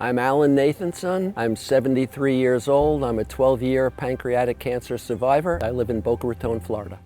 I'm Alan Nathanson. I'm 73 years old. I'm a 12-year pancreatic cancer survivor. I live in Boca Raton, Florida.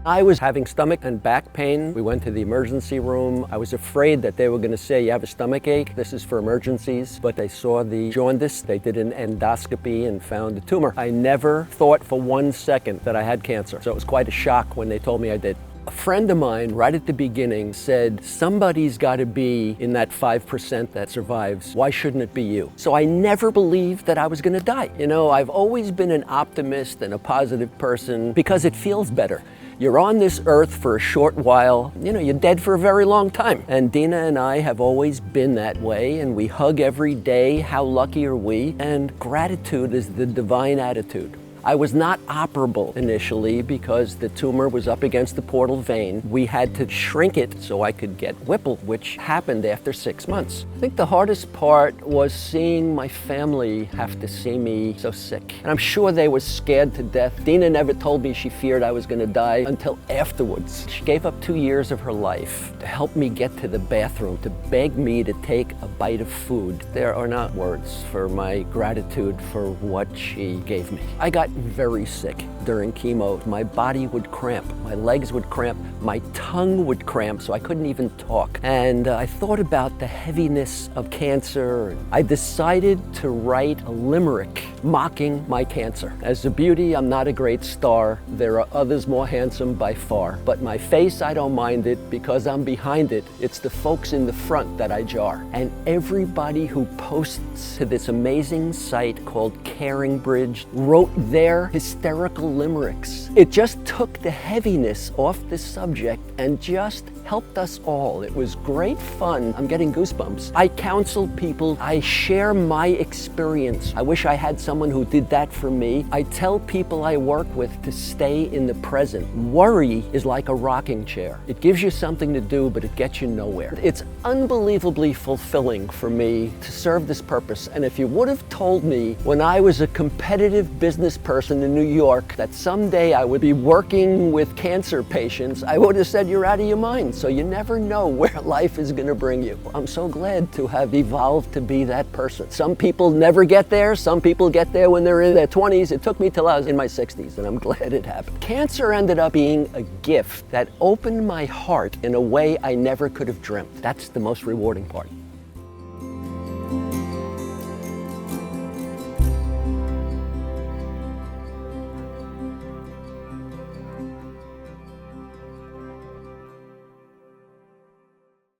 I was having stomach and back pain. We went to the emergency room. I was afraid that they were going to say, you have a stomach ache, this is for emergencies. But they saw the jaundice, they did an endoscopy and found a tumor. I never thought for 1 second that I had cancer. So it was quite a shock when they told me I did. A friend of mine, right at the beginning, said, somebody's got to be in that 5% that survives. Why shouldn't it be you? So I never believed that I was going to die. You know, I've always been an optimist and a positive person because it feels better. You're on this earth for a short while, you know, you're dead for a very long time. And Dina and I have always been that way, and we hug every day. How lucky are we? And gratitude is the divine attitude. I was not operable initially because the tumor was up against the portal vein. We had to shrink it so I could get Whipple, which happened after 6 months. I think the hardest part was seeing my family have to see me so sick. And I'm sure they were scared to death. Dina never told me she feared I was going to die until afterwards. She gave up 2 years of her life to help me get to the bathroom, to beg me to take a bite of food. There are not words for my gratitude for what she gave me. I got very sick during chemo. My body would cramp, my legs would cramp, my tongue would cramp, so I couldn't even talk. And I thought about the heaviness of cancer. I decided to write a limerick mocking my cancer. As a beauty, I'm not a great star. There are others more handsome by far. But my face, I don't mind it because I'm behind it. It's the folks in the front that I jar. And everybody who posts to this amazing site called Caring Bridge wrote their hysterical limericks. It just took the heaviness off the subject and just helped us all. It was great fun. I'm getting goosebumps. I counsel people. I share my experience. I wish I had someone who did that for me. I tell people I work with to stay in the present. Worry is like a rocking chair. It gives you something to do, but it gets you nowhere. It's unbelievably fulfilling for me to serve this purpose. And if you would have told me when I was a competitive business person in New York that someday I would be working with cancer patients, I would have said, you're out of your mind. So you never know where life is going to bring you. I'm so glad to have evolved to be that person. Some people never get there. Some people get there when they're in their 20s. It took me till I was in my 60s, and I'm glad it happened. Cancer ended up being a gift that opened my heart in a way I never could have dreamt. That's the most rewarding part.